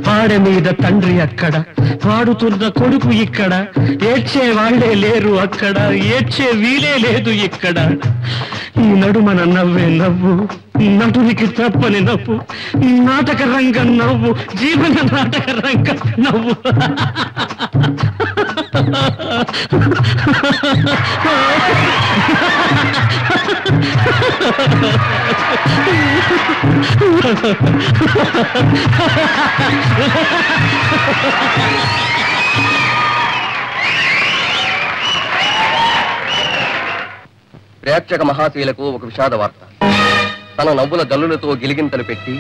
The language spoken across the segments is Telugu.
పాడ మీద తండ్రి అక్కడ, పాడుతున్న కొడుకు ఇక్కడ, ఏడ్చే వాళ్లే లేరు అక్కడ, ఏడ్చే వీలే లేదు ఇక్కడ. ఈ నడుమన నవ్వే నవ్వు, నటునికి తప్పని నవ్వు, నాటక రంగం నవ్వు, జీవన నాటక రంగం నవ్వు. ప్రేక్షక మహాశీలకు ఒక విషాద వార్త. తన నవ్వుల జల్లులతో గిలిగింతలు పెట్టి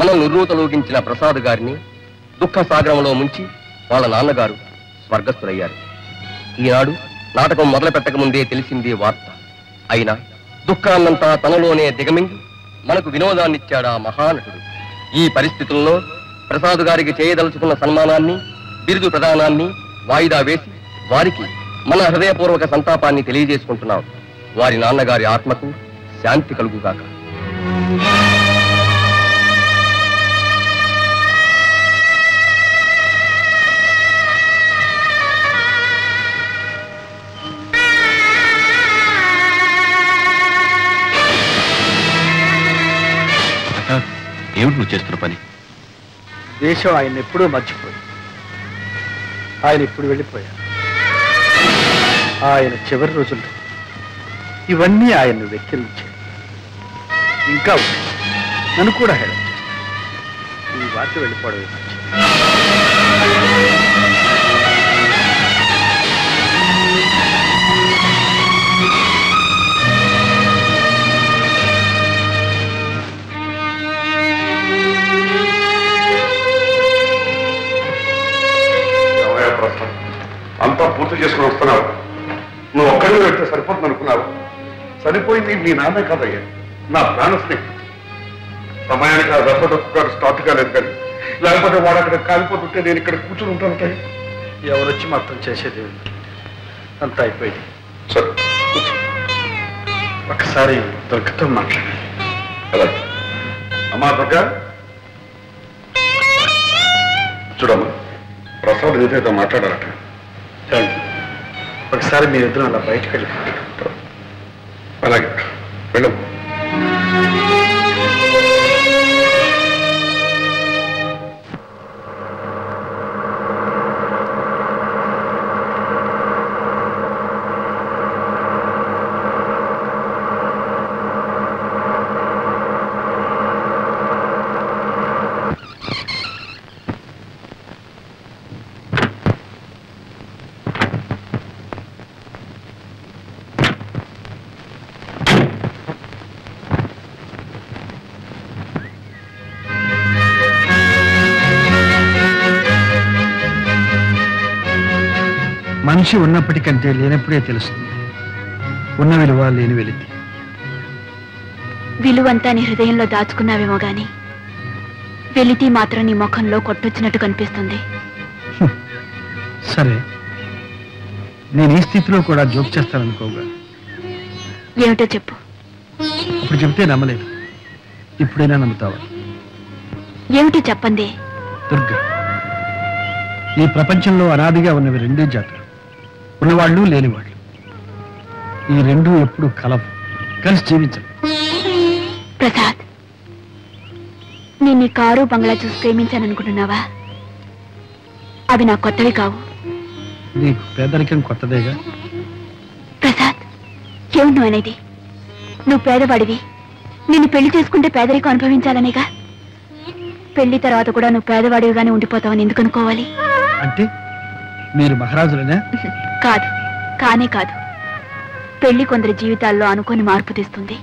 మనం నిర్రూతలోగించిన ప్రసాద్ గారిని దుఃఖ సాగరంలో ముంచి వాళ్ళ నాన్నగారు స్వర్గస్థులయ్యారు. ఈనాడు నాటకం మొదలు పెట్టక ముందే తెలిసింది వార్త. అయినా దుఃఖాన్నంతా తనలోనే దిగమింగి మనకు వినోదాన్నిచ్చాడా మహానటుడు. ఈ పరిస్థితుల్లో ప్రసాద్ గారికి చేయదలుచుకున్న సన్మానాన్ని, బిరుదు ప్రదానాన్ని వాయిదా వేసి వారికి మన హృదయపూర్వక సంతాపాన్ని తెలియజేసుకుంటున్నాం. వారి నాన్నగారి ఆత్మకు శాంతి కలుగుగాక. ఏమిటి నువ్వు చేస్తున్న పని? దేశం ఆయన ఎప్పుడూ మర్చిపోయింది. ఆయన ఇప్పుడు వెళ్ళిపోయారు. ఆయన చివరి రోజుల్లో ఇవన్నీ ఆయన్ను వెక్కిరించాయి. ఇంకా నన్ను కూడా హేళన చేస్తాను. ఈ వార్త వెళ్ళిపోవడం అంతా పూర్తి చేసుకుని వస్తున్నావు. నువ్వు ఒక్కడిని వెళ్తే సరిపోతుంది అనుకున్నావు. చనిపోయింది నీ నాన్నే కాదయ్యా, నా ప్రాణ స్నేహితుడు. సమయానికి ఆ దెబ్బకు గారు స్టార్ట్ కాలేదు, కానీ లేకపోతే వాడు అక్కడ కాలిపోతుంటే నేను ఇక్కడ కూర్చుని ఉంటాను. ఎవరొచ్చి మాత్రం చేసేది అంతా అయిపోయింది. సరే ఒకసారి దుర్గతో మాట్లాడాలి. అలాగే అమ్మా దుర్గా, చూడమ్మా, ప్రసాద్ ఏదైతే మాట్లాడారట. ఒకసారి మీరిద్దరం అలా బయటకు వెళ్ళిపోతారు. అలాగే వెళ్ళము. మనిషి ఉన్నప్పటికంటే లేనప్పుడే తెలుస్తుంది ఉన్న విలువ, లేని వెలితి. విలువంతా నీ హృదయంలో దాచుకున్నావేమో గాని వెలితి మాత్రం నీ ముఖంలో కొట్టొచ్చినట్టు కనిపిస్తుంది. సరే, నేను ఈ స్థితిలో కూడా జోక్ చేస్తాననుకోగా. ఏమిటో చెప్పు. ఇప్పుడు చెప్తే నమ్మలేదు, ఇప్పుడైనా నమ్ముతావా? ఏమిటో చెప్పండి. దుర్గా, ఈ ప్రపంచంలో అనాదిగా ఉన్నవి రెండే జాతులు, ఉన్నవాళ్ళు, లేనివాళ్ళు. ఈ రెండూ ఎప్పుడు కలవు, కలిసి జీవించరు. ప్రసాద్, నేను నీ కారు బంగ్లా చూసి ప్రేమించాననుకుంటున్నావా? అవి నా కొత్తవి కావు. నీకు పేదరికం కొత్తదేగా. ప్రసాద్, ఏమిటి నువ్వు అనేది? నువ్వు పేదవాడివి, నిన్ను పెళ్లి చేసుకుంటే పేదరికం అనుభవించాలనేగా. పెళ్లి తర్వాత కూడా నువ్వు పేదవాడివిగానే ఉండిపోతావని ఎందుకు అనుకోవాలి? అంటే మీరు మహారాజులనే? కాదు, కానే కాదు. పెళ్లి కొందరి జీవితాల్లో అనుకోని మార్పు తెస్తుంది.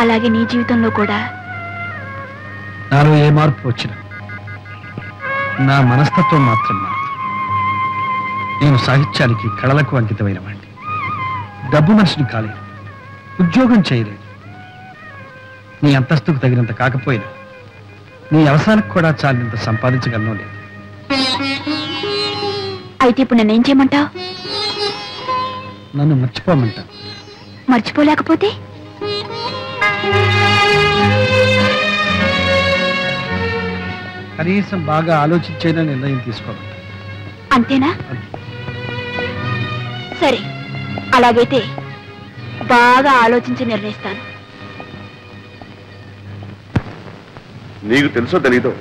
అలాగే నీ జీవితంలో కూడా. నాలో ఏ మార్పు వచ్చినా నా మనస్తత్వం మాత్రం మారదు. నేను సాహిత్యానికి, కళలకు అంకితమైన వాడిని. డబ్బు మనిషిని కాలేదు, ఉద్యోగం చేయలేదు. నీ అంతస్తుకు తగినంత కాకపోయినా నీ అవసరానికి కూడా చాలినంత సంపాదించగలను లేదు. అయితే ఇప్పుడు నన్నేం చేయమంటావు? నన్ను మర్చిపోమంటా. మర్చిపోలేకపోతే? కనీసం బాగా ఆలోచించైనా నిర్ణయం తీసుకోవాలి. అంతేనా? సరే, అలాగైతే బాగా ఆలోచించి నిర్ణయిస్తాను. నీకు తెలుసో తెలీదో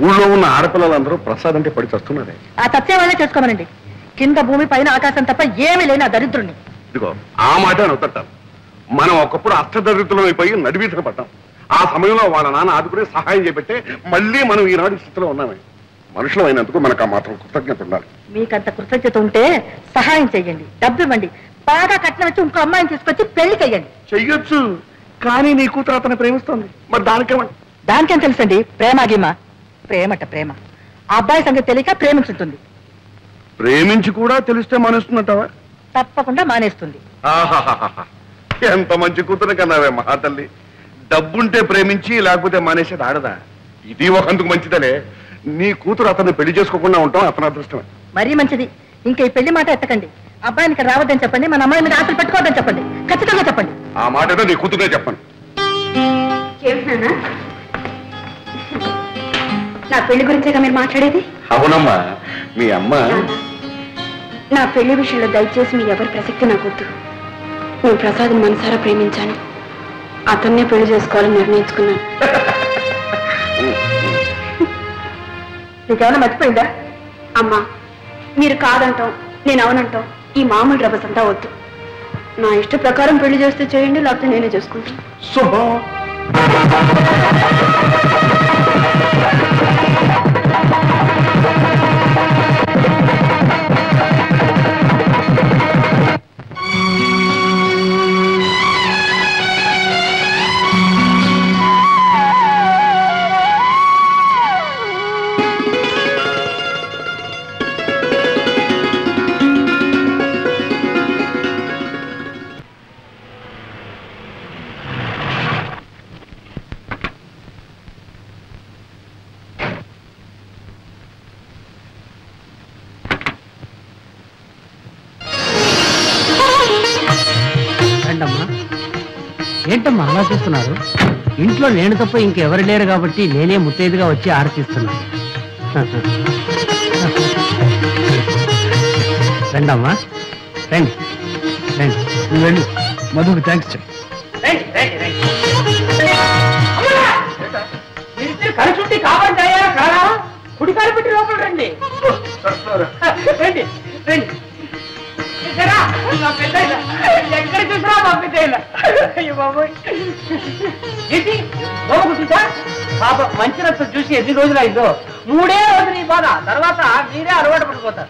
ఊళ్ళో ఉన్న ఆడపిల్లలందరూ ప్రసాద్ అంటే పడి చస్తున్నారే. ఆ తత్వం వల్లే చేసుకోమనండి. కింద భూమి పైన ఆకాశం తప్ప ఏమీ లేని ఆ దరిద్రుణ్ణి. ఇదిగో ఆ మాట నవ్వుతాం. మనం ఒకప్పుడు అష్టదరిద్రులం అయిపోయి నడివీతలు పడ్డాం. ఆ సమయంలో వాళ్ళ నాన్న ఆదుకునే సహాయం చేపట్టే మళ్ళీ మనం ఈనాడు స్థితిలో ఉన్నామే. మనుషులు అయినందుకు మనకు ఆ మాత్రం కృతజ్ఞత ఉండాలి. మీకంత కృతజ్ఞత ఉంటే సహాయం చెయ్యండి, డబ్బు ఇవ్వండి, బాగా కట్నం వచ్చి ఇంకో అమ్మాయిని తీసుకొచ్చి పెళ్లి చెయ్యండి. చెయ్యొచ్చు, కానీ నీ కూతురు అతను ప్రేమిస్తోంది. మరి దానికేమండి? దానికేం తెలుసండి? ప్రేమ గీమ. ప్రేమట ప్రేమ. ఆ అబ్బాయి సంగతి తెలియక ప్రేమించుంటుంది. ప్రేమించి కూడా తెలిస్తే మానేస్తుందంటావా? తప్పకుండా మానేస్తుంది. ఆహాహాహా, ఎంత మంచి కూతురు కన్నావే మహాతల్లి. డబ్బుంటే ప్రేమించి లేకపోతే మానేసేది ఆడదా? ఇది ఒకందుకు మంచిదలే. నీ కూతురు అతన్ని పెళ్లి చేసుకోకుండా ఉంటాం అతని అదృష్టమే. మరీ మంచిది. ఇంకా ఈ పెళ్లి మాట ఎత్తకండి. అబ్బాయినికి రావద్దని చెప్పండి, మన అమ్మాయి మీద ఆశలు పెట్టుకోవద్దని చెప్పండి. ఖచ్చితంగా చెప్పండి. ఆ మాట ఏదో నీ కూతురునే చెప్పను. ఏమిటన్నా, నా పెళ్లి గురించేగా మీరు మాట్లాడేది? అవునమ్మా, మీ అమ్మ నా పెళ్లి విషయంలో దయచేసి మీ ఎవరి ప్రసక్తి నాకు వద్దు. నేను ప్రసాద్ని మనసారా ప్రేమించాను. అతన్నే పెళ్లి చేసుకోవాలని నిర్ణయించుకున్నాను. నీకేమైనా మర్చిపోయిందా? అమ్మా, మీరు కాదంటాం, నేను అవునంటాం, ఈ మామూలు రభసంతా వద్దు. నా ఇష్ట ప్రకారం పెళ్లి చేస్తే చేయండి, లేకపోతే నేనే చేసుకుంటాను. శుభం. ఏంటమ్మా అలా చూస్తున్నారు? ఇంట్లో నేను తప్ప ఇంకెవరు లేరు కాబట్టి నేనే ముత్తైదుగా వచ్చి ఆరతిస్తున్నాను. రండమ్మా, రండి రండి. నువ్వు వెళ్ళు, మధుకు థ్యాంక్స్ చెప్పు. కలుచుంటే కాపాడాయా కారా? కుడికాలు పెట్టి లోపల రండి. రండి రండి. ఎక్కడ చూసినా పంపించేయాల. అయ్యో బాబోయ్, ఏంటి బాబుకుంటా పాప మంచి రక్తం చూసి ఎన్ని రోజులు అయిందో. 3 రోజులు ఈ బాధ, తర్వాత మీరే అలవాటు పడిపోతారు.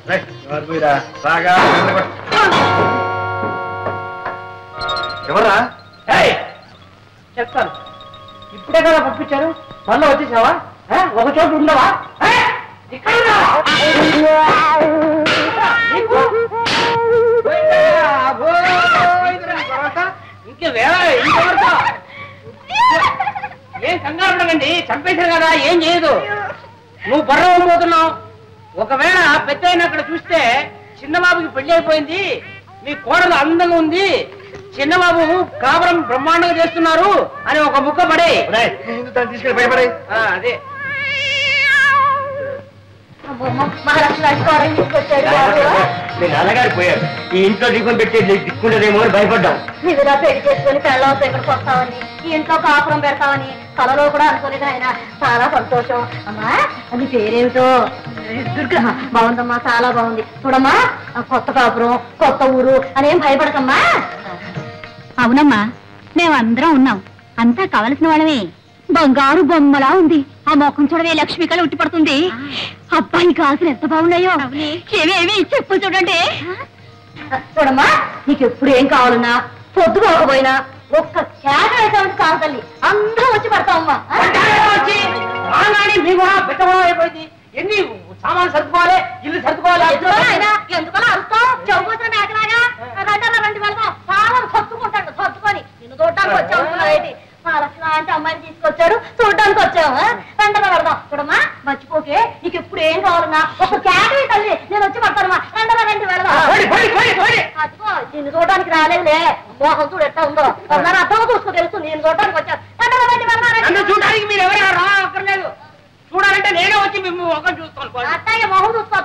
ఎవరా? చెప్తాను. ఇప్పుడే కదా పంపించారు, మళ్ళీ వచ్చేసావా? ఒక చోట ఉండవా? ఏం కంగారు ఉండకండి, చంపేశారు కదా, ఏం చేయదు. నువ్వు బర్రం పోతున్నావు. ఒకవేళ పెద్ద అక్కడ చూస్తే చిన్నబాబుకి పెళ్లి అయిపోయింది, మీ కోడలు అందంగా ఉంది, చిన్నబాబు కాపురం బ్రహ్మాండంగా చేస్తున్నారు అని ఒక ముక్క పడే తీసుకెళ్ళి భయపడే. అదే మీ నాన్నగారు పోయారు, ఈ ఇంట్లో దీపం పెట్టి దిక్కుండదేమో అని భయపడ్డాం. నిజంగా పెళ్లి చేసుకుని పెళ్ళవతో ఇక్కడికి వస్తామని, ఈ ఇంట్లో కాపురం పెడతామని కలలో కూడా అనుకోలేదు ఆయన. చాలా సంతోషం. అమ్మా, అది పేరేమిటో? దుర్గా. బాగుందమ్మా, చాలా బాగుంది. చూడమ్మా, కొత్త కాపురం, కొత్త ఊరు అనేం భయపడకమ్మా. అవునమ్మా, మేమందరం ఉన్నాం, అంతా కావలసిన వాళ్ళమే. బంగారు బొమ్మలా ఉంది. ఆ మొఖం చూడవే, లక్ష్మి కళ ఉట్టి పడుతుంది. అబ్బాయి కాసులు ఎంత బాగున్నాయో. ఏమేమి చెప్పు చూడండి. చూడమ్మా, నీకు ఎప్పుడు ఏం కావాలన్నా పొద్దుకోకపోయినా ఒక్క కేక వేసామంటే చాలు తల్లి, అందరం వచ్చి పడతామమ్మా. మీ కూడా పెట్టడం అయిపోయింది. ఎన్ని సామాన్లు సర్దుకోవాలి, ఇల్లు సర్దుకోవాలి. ఎందుకలా అరుస్తాం? చెవుకోసం మేకలాగా రండి వెళ్దాం. చాలా సర్దుకుంటాడు, సర్దుకొని నిన్ను చూడటానికి వచ్చాము. మా లక్ష్మణ అంటే అమ్మాయిని తీసుకొచ్చాడు, చూడడానికి వచ్చాము. వెంటనే పెడదాం. చూడమ్మా, మర్చిపోకే నీకు ఎప్పుడు ఏం కావాలన్నా ఒక క్యాబీ తల్లి నేను వచ్చి పడతానమ్మా రండి వెళదాం అదిగో నిన్ను చూడడానికి రాలేదులే మోహం చూడు ఎట్లా ఉందో అర్థం చూసుకో తెలుసు నేను చూడడానికి వచ్చాను చూడడానికి మీరు ఎవరు రాక్కర్లేదు చూడాలంటే నేనే వచ్చి మేము ఒక చూస్తాను అత్తయ్య మొహం చూసుకో